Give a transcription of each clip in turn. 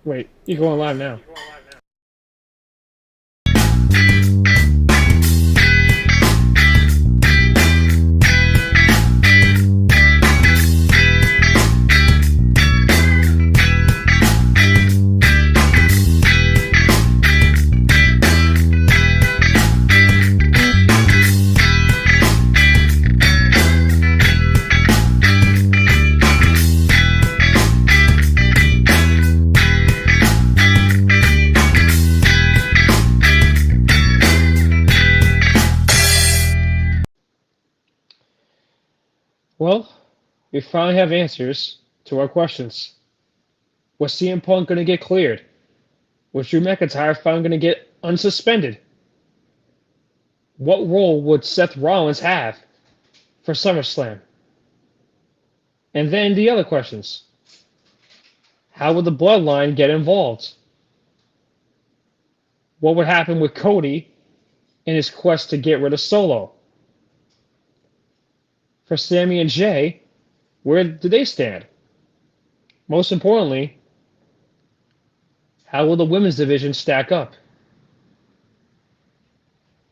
Wait, you're going live now. Well, we finally have answers to our questions. Was CM Punk going to get cleared? Was Drew McIntyre finally going to get unsuspended? What role would Seth Rollins have for SummerSlam? And then the other questions. How would the Bloodline get involved? What would happen with Cody in his quest to get rid of Solo? For Sammy and Jay, where do they stand? Most importantly, how will the women's division stack up?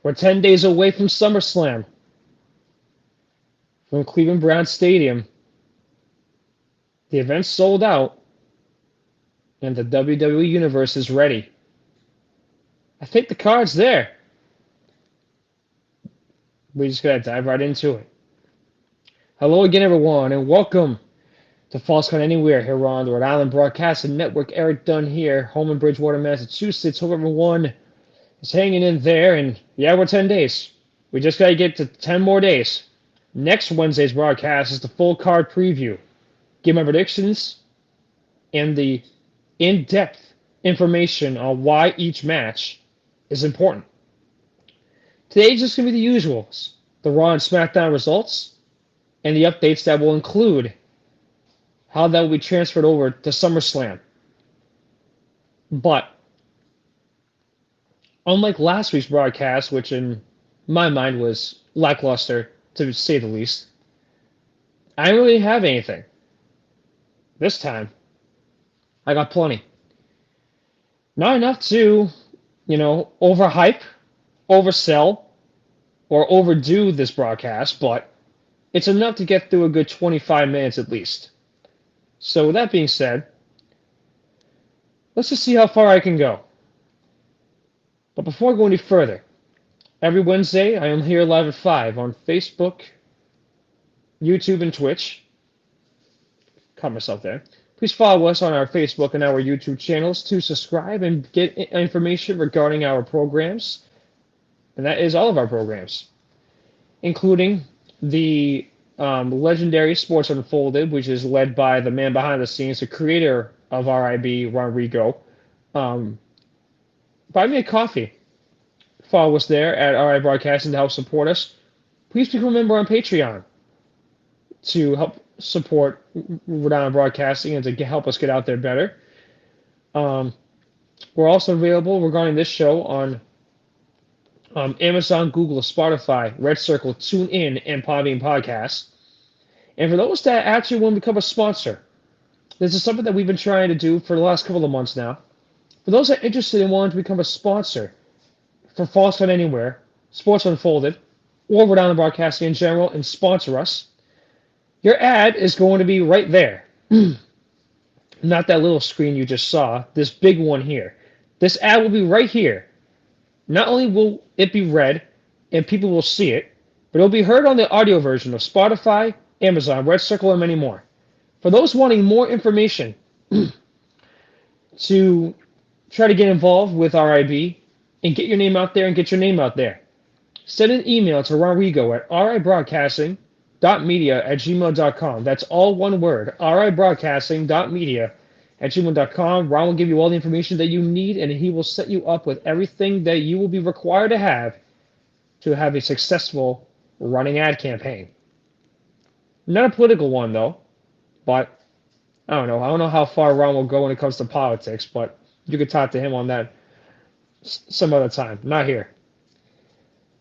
We're 10 days away from SummerSlam, from Cleveland Browns Stadium. The event's sold out, and the WWE Universe is ready. I think the card's there. We just gotta dive right into it. Hello again, everyone, and welcome to False Count Anywhere here on the Rhode Island Broadcasting Network. Erik Dunn here, home in Bridgewater, Massachusetts. Hope everyone is hanging in there. And yeah, we're 10 days. We just got to get to 10 more days. Next Wednesday's broadcast is the full card preview. Give my predictions and the in-depth information on why each match is important. Today's just going to be the usuals. The Raw and SmackDown results and the updates that will include how that will be transferred over to SummerSlam. But unlike last week's broadcast, which in my mind was lackluster, to say the least, I didn't really have anything. This time, I got plenty. Not enough to, overhype, oversell, or overdo this broadcast, but it's enough to get through a good 25 minutes at least. So with that being said, let's just see how far I can go. But before I go any further, every Wednesday I am here live at 5 on Facebook, YouTube, and Twitch. Caught myself there. Please follow us on our Facebook and our YouTube channels to subscribe and get information regarding our programs. And that is all of our programs, including the legendary Sports Unfolded, which is led by the man behind the scenes, the creator of RIB, Rodrigo. Buy me a coffee. Follow us there at RI Broadcasting to help support us. Please become a member on Patreon to help support Rhode Island Broadcasting and to help us get out there better. We're also available regarding this show on Amazon, Google, Spotify, Red Circle, TuneIn, and Podbean Podcasts. And for those that actually want to become a sponsor, this is something that we've been trying to do for the last couple of months now. For those that are interested in wanting to become a sponsor for False Count Anywhere, Sports Unfolded, or Rhode Island Broadcasting in general, and sponsor us, your ad is going to be right there. Not that little screen you just saw, this big one here. This ad will be right here. Not only will it be read and people will see it, but it will be heard on the audio version of Spotify, Amazon, Red Circle, and many more. For those wanting more information to try to get involved with RIB and get your name out there and get your name out there, send an email to Rodrigo at ribroadcasting.media@gmail.com. That's all one word, ribroadcasting.media@gmail.com. Ron will give you all the information that you need, and he will set you up with everything that you will be required to have a successful running ad campaign. Not a political one, though, but I don't know. I don't know how far Ron will go when it comes to politics, but you could talk to him on that some other time. Not here.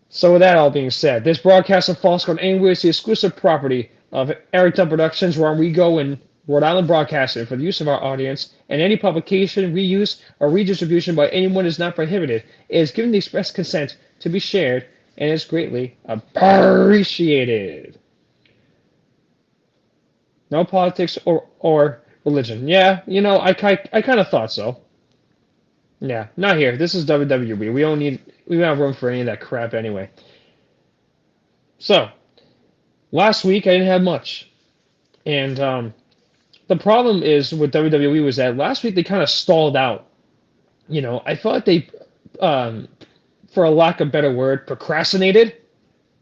So with that all being said, this broadcast of False Count Anywhere is the exclusive property of Erik Dunn Productions, Rodrigo, and Rhode Island Broadcasting for the use of our audience, and any publication, reuse, or redistribution by anyone is not prohibited. It is given the express consent to be shared and is greatly appreciated. No politics or religion. Yeah, I kind of thought so. Yeah, not here. This is WWE. We don't have room for any of that crap anyway. So, last week I didn't have much. And the problem is with WWE was that last week they kind of stalled out. I felt like they, um, for a lack of a better word, procrastinated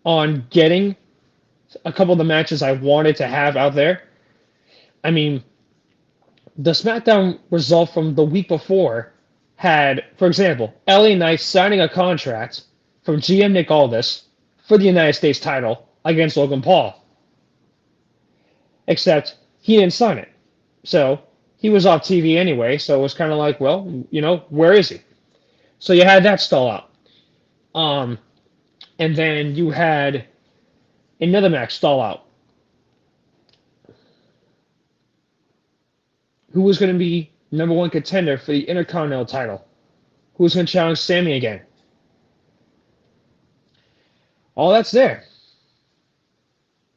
on getting a couple of the matches I wanted to have out there. I mean, the SmackDown result from the week before had, for example, LA Knight signing a contract from GM Nick Aldis for the United States title against Logan Paul. Except he didn't sign it. So he was off TV anyway, so it was kind of like, well, where is he? So you had that stall out. And then you had another match stall out. Who was going to be number one contender for the Intercontinental title? Who was going to challenge Sammy again? All that's there.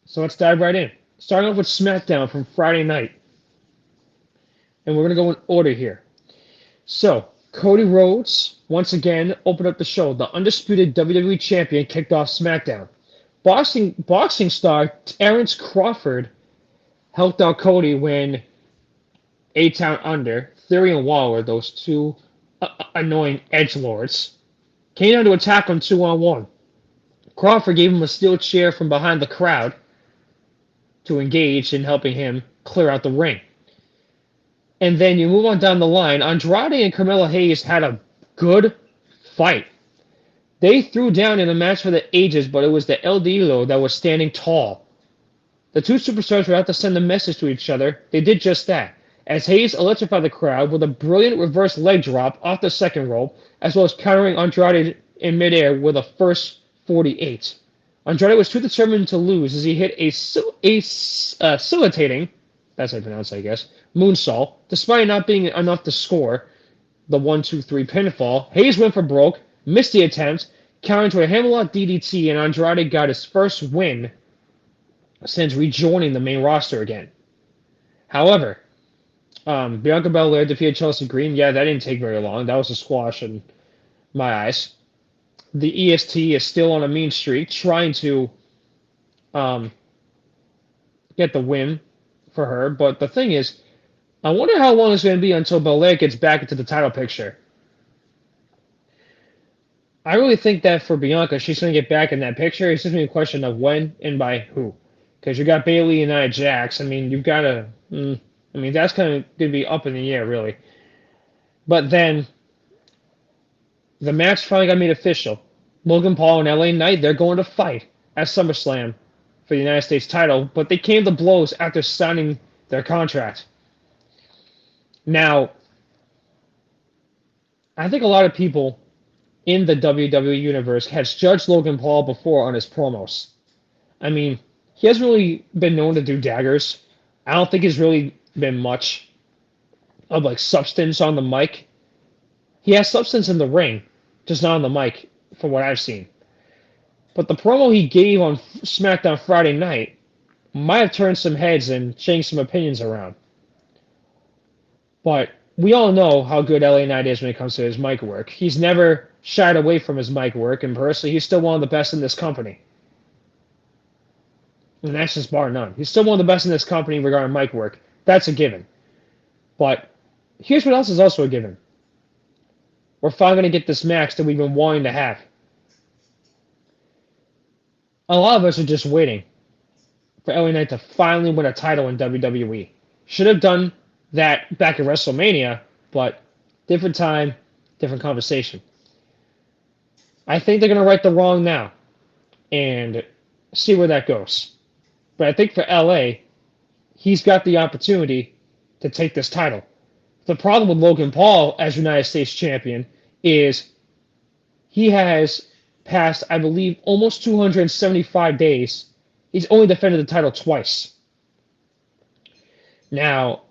So let's dive right in. Starting off with SmackDown from Friday night. And we're going to go in order here. So, Cody Rhodes, once again, opened up the show. The undisputed WWE Champion kicked off SmackDown. Boxing star Terrence Crawford helped out Cody when A-Town Under, Theory and Waller, those two annoying edgelords, came down to attack him 2-on-1. Crawford gave him a steel chair from behind the crowd to engage in helping him clear out the ring. And then you move on down the line. Andrade and Carmelo Hayes had a good fight. They threw down in a match for the ages, but it was the El Idolo that was standing tall. The two superstars were out to send a message to each other. They did just that, as Hayes electrified the crowd with a brilliant reverse leg drop off the second rope, as well as countering Andrade in midair with a first 48. Andrade was too determined to lose as he hit a scintillating, that's how you pronounce it, I guess, moonsault, despite not being enough to score the 1-2-3 pinfall. Hayes went for broke, missed the attempt, countering to a hammerlock DDT, and Andrade got his first win since rejoining the main roster again. However, Bianca Belair defeated Chelsea Green. Yeah, that didn't take very long. That was a squash in my eyes. The EST is still on a mean streak, trying to get the win for her. But the thing is, I wonder how long it's going to be until Belair gets back into the title picture. I really think that for Bianca, she's going to get back in that picture. It's just going to be a question of when and by who. Because you got Bayley and Nia Jax. I mean, you've got to... that's kind of going to be up in the air, really. But then, the match finally got made official. Logan Paul and LA Knight, they're going to fight at SummerSlam for the United States title, but they came to blows after signing their contract. Now, I think a lot of people in the WWE Universe has judged Logan Paul before on his promos. I mean, he hasn't really been known to do daggers. I don't think he's really been much of substance on the mic. He has substance in the ring, just not on the mic, from what I've seen. But the promo he gave on SmackDown Friday night might have turned some heads and changed some opinions around. But we all know how good LA Knight is when it comes to his mic work. He's never shied away from his mic work, and personally, he's still one of the best in this company. And that's just bar none. He's still one of the best in this company regarding mic work. That's a given. But here's what else is also a given. We're finally going to get this match that we've been wanting to have. A lot of us are just waiting for LA Knight to finally win a title in WWE. Should have done that back at WrestleMania, but different time, different conversation. I think they're going to right the wrong now and see where that goes. But I think for LA, he's got the opportunity to take this title. The problem with Logan Paul as United States Champion is he has passed, I believe, almost 275 days. He's only defended the title twice. Now,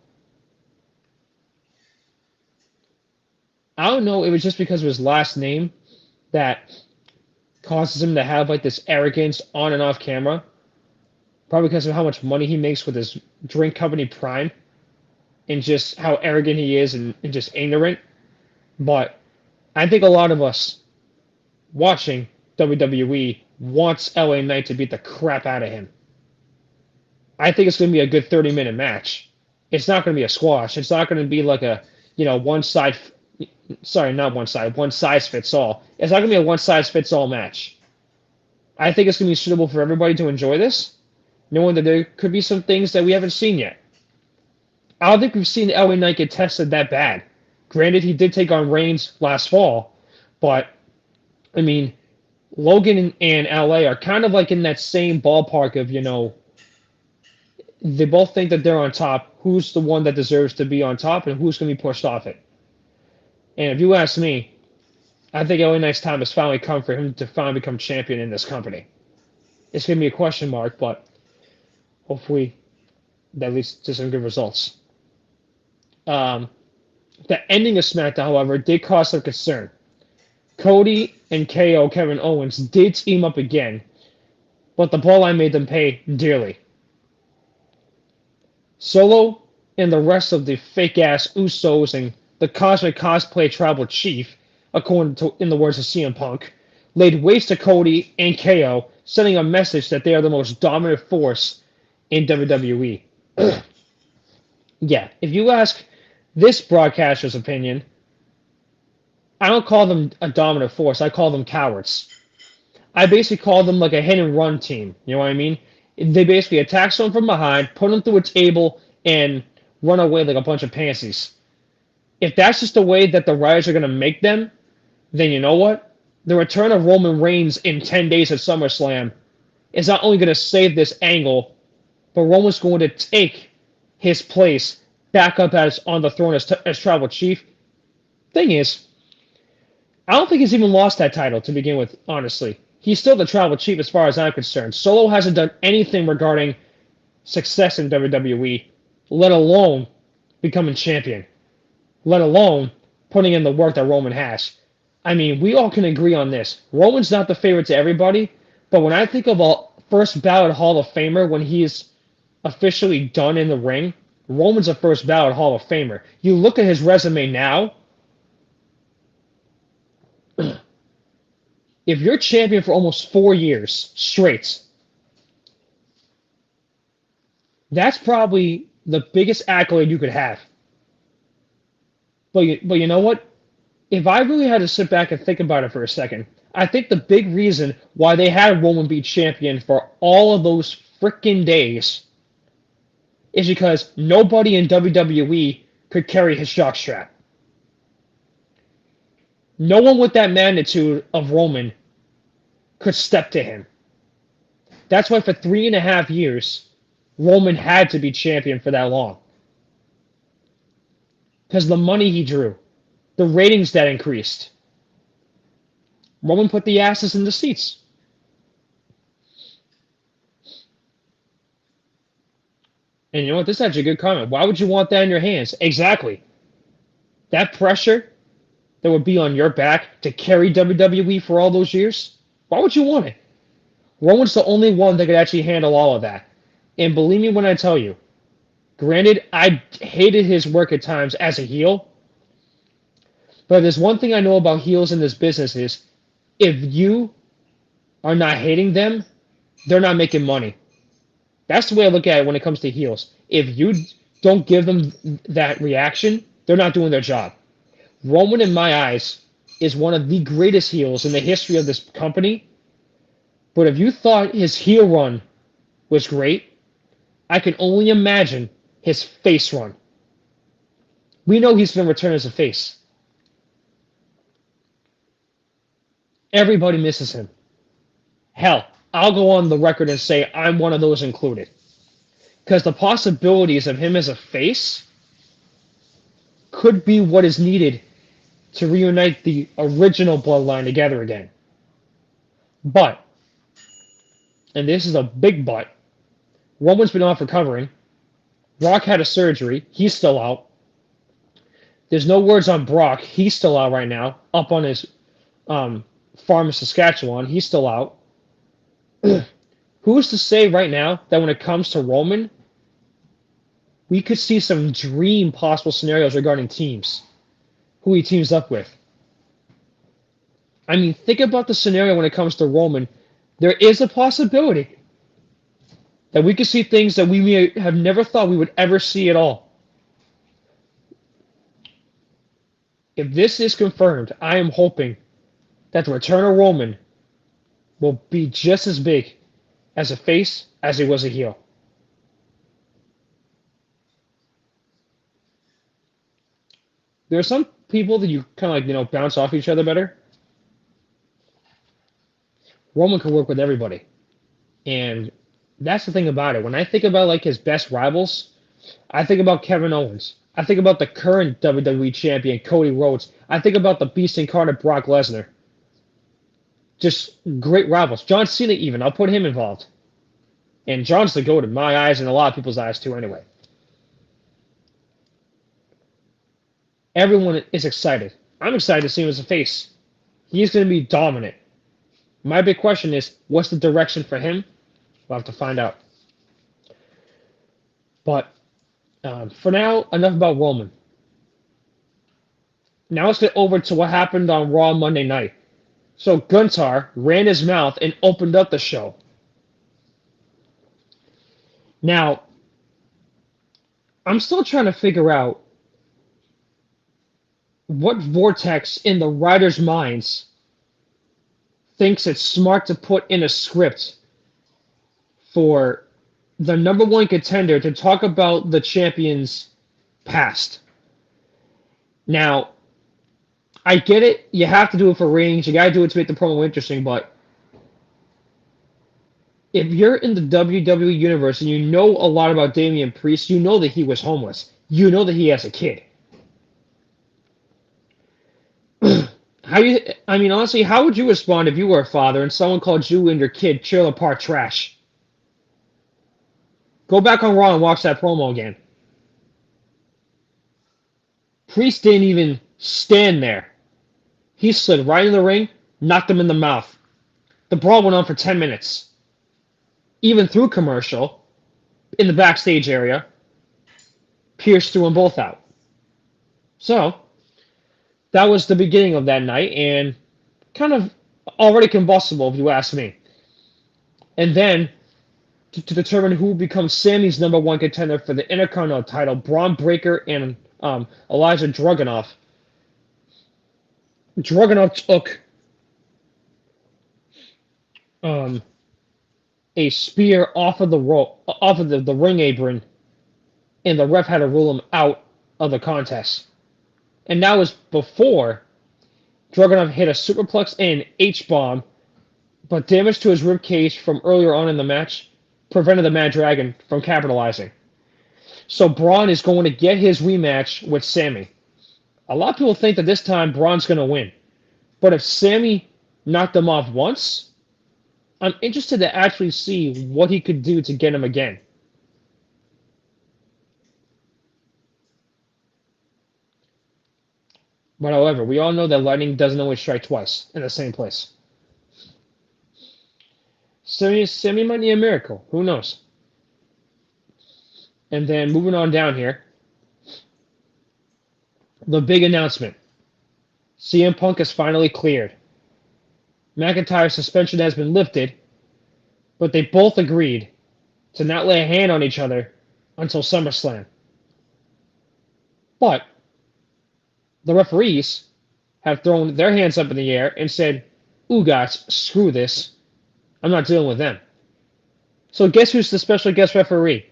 I don't know, it was just because of his last name that causes him to have like this arrogance on and off camera. Probably because of how much money he makes with his drink company Prime and just how arrogant he is and just ignorant. But I think a lot of us watching WWE wants LA Knight to beat the crap out of him. I think it's going to be a good 30-minute match. It's not going to be a squash. It's not going to be like a, one side, sorry, not one side, one size fits all. It's not going to be a one size fits all match. I think it's going to be suitable for everybody to enjoy this, knowing that there could be some things that we haven't seen yet. I don't think we've seen LA Knight get tested that bad. Granted, he did take on Reigns last fall, but, I mean, Logan and LA are kind of like in that same ballpark of, they both think that they're on top. Who's the one that deserves to be on top and who's going to be pushed off it? And if you ask me, I think LA Knight's time has finally come for him to finally become champion in this company. It's going to be a question mark, but hopefully that leads to some good results. The ending of SmackDown, however, did cause some concern. Cody and KO, Kevin Owens, did team up again, but the Bloodline made them pay dearly. Solo and the rest of the fake-ass Usos and the Cosmic Cosplay Tribal Chief, according to, in the words of CM Punk, laid waste to Cody and KO, sending a message that they are the most dominant force in WWE. Yeah, if you ask this broadcaster's opinion, I don't call them a dominant force. I call them cowards. I basically call them like a hit and run team. You know what I mean? They basically attack someone from behind, put them through a table, and run away like a bunch of pansies. If that's just the way that the writers are going to make them, then you know what? The return of Roman Reigns in 10 days at SummerSlam is not only going to save this angle, but Roman's going to take his place back up as on the throne as Tribal Chief. Thing is, I don't think he's even lost that title to begin with, honestly. He's still the Tribal Chief as far as I'm concerned. Solo hasn't done anything regarding success in WWE, let alone becoming champion, let alone putting in the work that Roman has. I mean, we all can agree on this. Roman's not the favorite to everybody, but when I think of a first ballot Hall of Famer when he's officially done in the ring, Roman's a first ballot Hall of Famer. You look at his resume now, if you're champion for almost 4 years straight, that's probably the biggest accolade you could have. But you know what? If I really had to sit back and think about it for a second, I think the big reason why they had Roman be champion for all of those freaking days is because nobody in WWE could carry his jockstrap. No one with that magnitude of Roman could step to him. That's why for 3.5 years, Roman had to be champion for that long. Because the money he drew, the ratings that increased. Roman put the asses in the seats. And you know what? This is actually a good comment. Why would you want that in your hands? Exactly. That pressure that would be on your back to carry WWE for all those years, why would you want it? Roman's the only one that could actually handle all of that. And believe me when I tell you, granted, I hated his work at times as a heel, but there's one thing I know about heels in this business is if you are not hating them, they're not making money. That's the way I look at it when it comes to heels. If you don't give them that reaction, they're not doing their job. Roman, in my eyes, is one of the greatest heels in the history of this company. But if you thought his heel run was great, I can only imagine his face run. We know he's going to return as a face. Everybody misses him. Hell, I'll go on the record and say I'm one of those included. Because the possibilities of him as a face could be what is needed to reunite the original bloodline together again. But, and this is a big but, Roman's been off recovering. Brock had a surgery. He's still out. There's no words on Brock. He's still out right now, up on his farm in Saskatchewan. He's still out. Who's to say right now that when it comes to Roman, we could see some dream possible scenarios regarding teams, who he teams up with? I mean, think about the scenario when it comes to Roman. There is a possibility that we could see things that we may have never thought we would ever see at all. If this is confirmed, I am hoping that the return of Roman will be just as big as a face as he was a heel. There are some people that you kind of like, bounce off each other better. Roman can work with everybody. And that's the thing about it. When I think about like his best rivals, I think about Kevin Owens. I think about the current WWE champion, Cody Rhodes. I think about the beast incarnate, Brock Lesnar. Just great rivals. John Cena even. I'll put him involved. And John's the GOAT in my eyes and a lot of people's eyes too anyway. Everyone is excited. I'm excited to see him as a face. He's going to be dominant. My big question is, what's the direction for him? We'll have to find out. But for now, enough about Roman. Now let's get over to what happened on Raw Monday night. So Gunther ran his mouth and opened up the show. Now, I'm still trying to figure out what vortex in the writers' minds thinks it's smart to put in a script for the number one contender to talk about the champion's past. Now, I get it. You have to do it for ratings. You got to do it to make the promo interesting. But if you're in the WWE universe and you know a lot about Damian Priest, you know that he was homeless. You know that he has a kid. Honestly, how would you respond if you were a father and someone called you and your kid trailer park trash? Go back on Raw and watch that promo again. Priest didn't even stand there. He slid right in the ring, knocked him in the mouth. The brawl went on for 10 minutes. Even through commercial, in the backstage area, Pierce threw them both out. So, that was the beginning of that night, and kind of already combustible, if you ask me. And then, to determine who becomes Sammy's number one contender for the Intercontinental title, Braun Breaker and Elijah Dragunov. Dragunov took a spear off of the ring apron, and the ref had to rule him out of the contest. And that was before Dragunov hit a superplex and H-bomb, but damage to his rib cage from earlier on in the match prevented the Mad Dragon from capitalizing. So Braun is going to get his rematch with Sammy. A lot of people think that this time Braun's going to win. But if Sammy knocked him off once, I'm interested to actually see what he could do to get him again. But however, we all know that lightning doesn't always strike twice in the same place. Sammy might need a miracle. Who knows? And then moving on down here, the big announcement. CM Punk is finally cleared. McIntyre's suspension has been lifted, but they both agreed to not lay a hand on each other until SummerSlam. But the referees have thrown their hands up in the air and said, "Ooh, guys, screw this. I'm not dealing with them." So guess who's the special guest referee?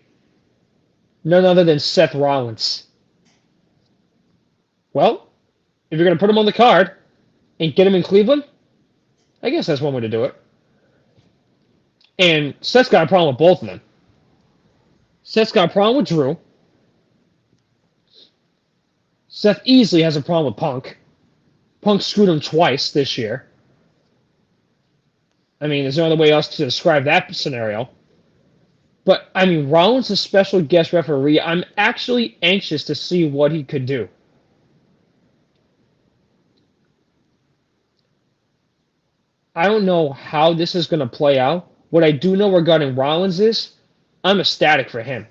None other than Seth Rollins. Well, if you're going to put him on the card and get him in Cleveland, I guess that's one way to do it. And Seth's got a problem with both of them. Seth's got a problem with Drew. Seth easily has a problem with Punk. Punk screwed him twice this year. I mean, there's no other way else to describe that scenario. But I mean, Rollins is a special guest referee. I'm actually anxious to see what he could do. I don't know how this is going to play out. What I do know regarding Rollins is I'm ecstatic for him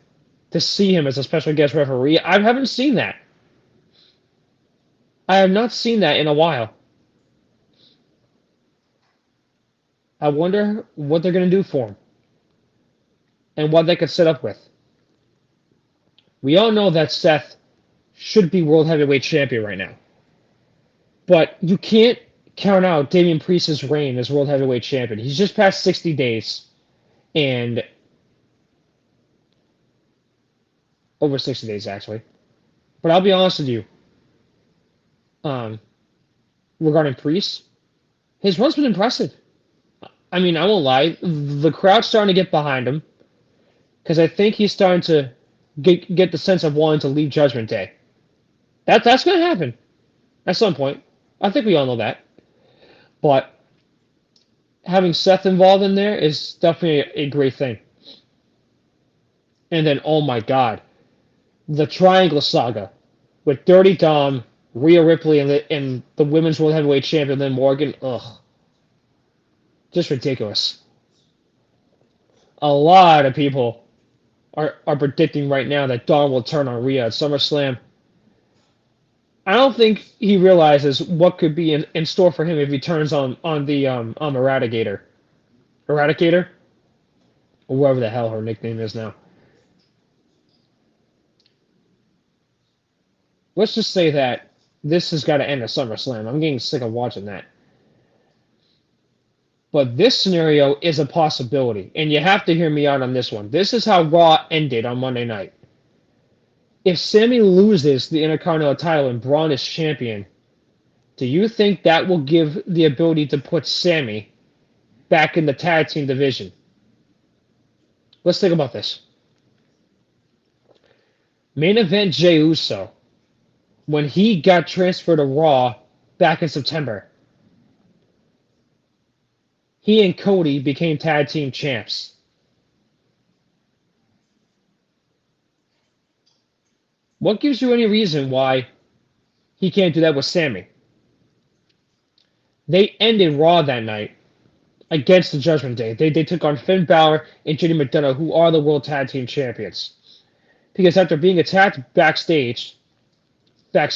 to see him as a special guest referee. I haven't seen that. I have not seen that in a while. I wonder what they're going to do for him and what they could set up with. We all know that Seth should be World Heavyweight Champion right now. But you can't count out Damian Priest's reign as World Heavyweight Champion. He's just passed 60 days and over 60 days actually. But I'll be honest with you, um, regarding Priest, his run's been impressive. I mean, I won't lie, the crowd's starting to get behind him because I think he's starting to get the sense of wanting to leave Judgment Day. That's going to happen at some point. I think we all know that. But having Seth involved in there is definitely a great thing. And then, oh my God, the Triangle Saga with Dirty Dom, Rhea Ripley, and the Women's World Heavyweight Champion, Liv Morgan. Ugh. Just ridiculous. A lot of people are predicting right now that Dom will turn on Rhea at SummerSlam. I don't think he realizes what could be in store for him if he turns on the Eradicator. Eradicator? Or whatever the hell her nickname is now. Let's just say that this has got to end at SummerSlam. I'm getting sick of watching that. But this scenario is a possibility, and you have to hear me out on this one. This is how Raw ended on Monday night. If Sami loses the Intercontinental title and Braun is champion, do you think that will give the ability to put Sami back in the tag team division? Let's think about this. Main event Jey Uso, when he got transferred to Raw back in September, he and Cody became tag team champs. What gives you any reason why he can't do that with Sami? They ended Raw that night against the Judgment Day. They took on Finn Balor and JD McDonough, who are the World Tag Team Champions. Because after being attacked backstage by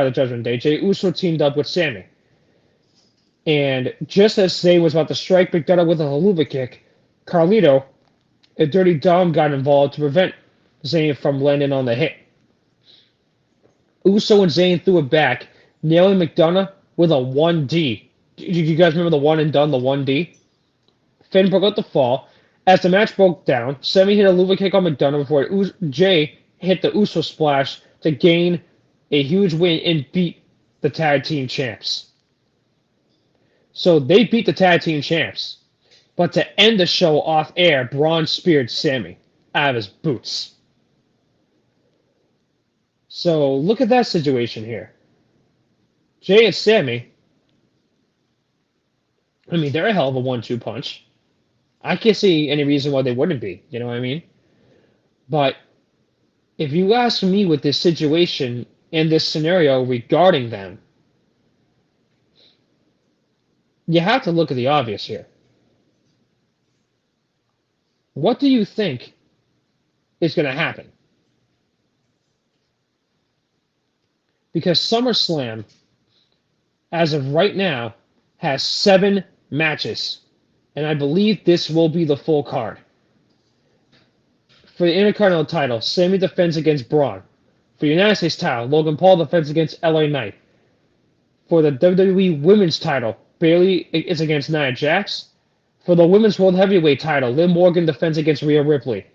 the Judgment Day, Jey Uso teamed up with Sami. And just as Zayn was about to strike McDonough with a haluva kick, Carlito and Dirty Dom got involved to prevent Zayn from landing on the hit. Uso and Zayn threw it back, nailing McDonough with a 1D. Do you guys remember the one and done, the 1D? Finn broke out the fall. As the match broke down, Sami hit a haluva kick on McDonough before Jey hit the Uso splash to gain a huge win and beat the tag team champs. So they beat the tag team champs. But to end the show off air, Braun speared Sami out of his boots. So look at that situation here. Jey and Sami, I mean, they're a hell of a 1-2 punch. I can't see any reason why they wouldn't be, you know what I mean? But if you ask me with this situation and this scenario regarding them, you have to look at the obvious here. What do you think is going to happen? Because SummerSlam, as of right now, has 7 matches. And I believe this will be the full card. For the Intercontinental title, Sami defends against Braun. For the United States title, Logan Paul defends against LA Knight. For the WWE Women's title, Bayley is against Nia Jax. For the Women's World Heavyweight title, Liv Morgan defends against Rhea Ripley.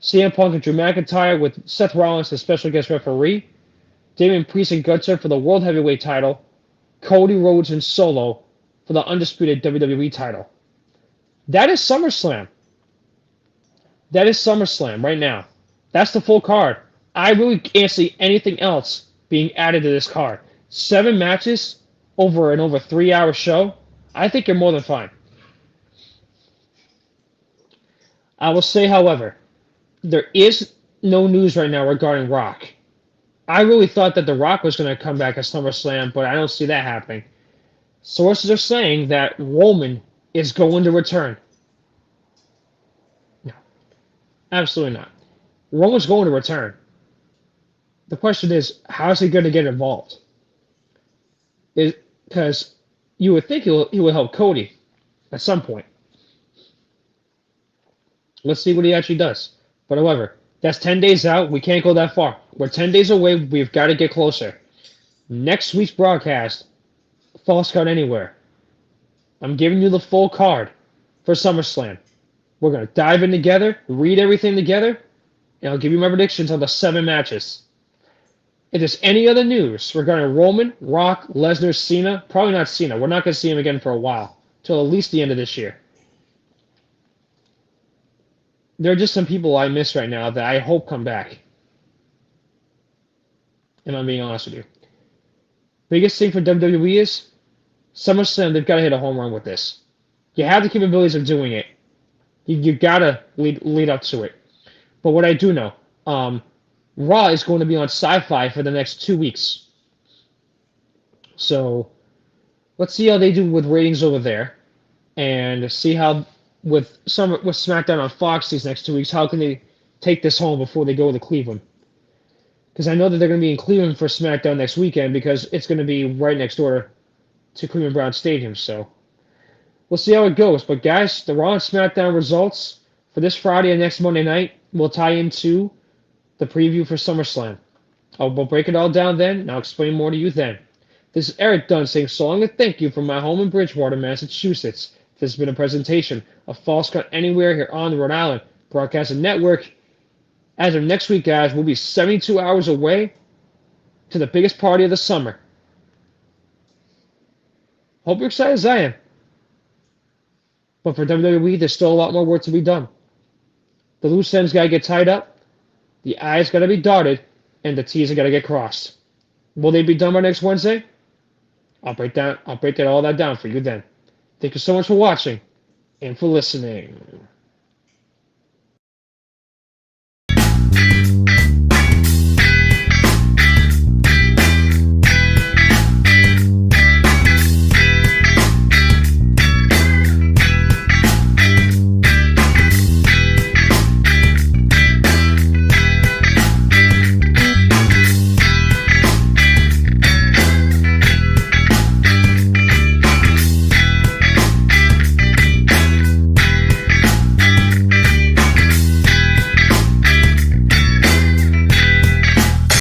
CM Punk and Drew McIntyre with Seth Rollins as special guest referee. Damian Priest and Gunther for the World Heavyweight title. Cody Rhodes and Solo for the undisputed WWE title. That is SummerSlam. That is SummerSlam right now. That's the full card. I really can't see anything else being added to this card. 7 matches over an over 3-hour show. I think you're more than fine. I will say, however, there is no news right now regarding Rock. I really thought that The Rock was going to come back at SummerSlam, but I don't see that happening. Sources are saying that Roman is going to return. No, absolutely not. Roman's going to return. The question is, how is he going to get involved? Because you would think he will help Cody at some point. Let's see what he actually does. But however, that's 10 days out. We can't go that far. We're 10 days away. We've got to get closer. Next week's broadcast, False Count Anywhere. I'm giving you the full card for SummerSlam. We're going to dive in together, read everything together, and I'll give you my predictions on the 7 matches. If there's any other news regarding Roman, Rock, Lesnar, Cena, probably not Cena. We're not going to see him again for a while, till at least the end of this year. There are just some people I miss right now that I hope come back. And I'm being honest with you. Biggest thing for WWE is SummerSlam, they've got to hit a home run with this. You have the capabilities of doing it. You got to lead up to it. But what I do know, Raw is going to be on Sci-Fi for the next 2 weeks. So let's see how they do with ratings over there, and see how with SmackDown on Fox these next 2 weeks, how can they take this home before they go to Cleveland? Because I know that they're going to be in Cleveland for SmackDown next weekend because it's going to be right next door to Cleveland Brown Stadium. So we'll see how it goes. But guys, the Raw and SmackDown results for this Friday and next Monday night will tie into the preview for SummerSlam. We'll break it all down then, and I'll explain more to you then. This is Erik Dunn saying so long and thank you from my home in Bridgewater, Massachusetts. This has been a presentation of False Count Anywhere here on the Rhode Island Broadcasting Network. As of next week, guys, we'll be 72 hours away to the biggest party of the summer. Hope you're excited as I am. But for WWE, there's still a lot more work to be done. The loose ends got to get tied up, the I's got to be dotted, and the T's are got to get crossed. Will they be done by next Wednesday? I'll break all that down for you then. Thank you so much for watching and for listening.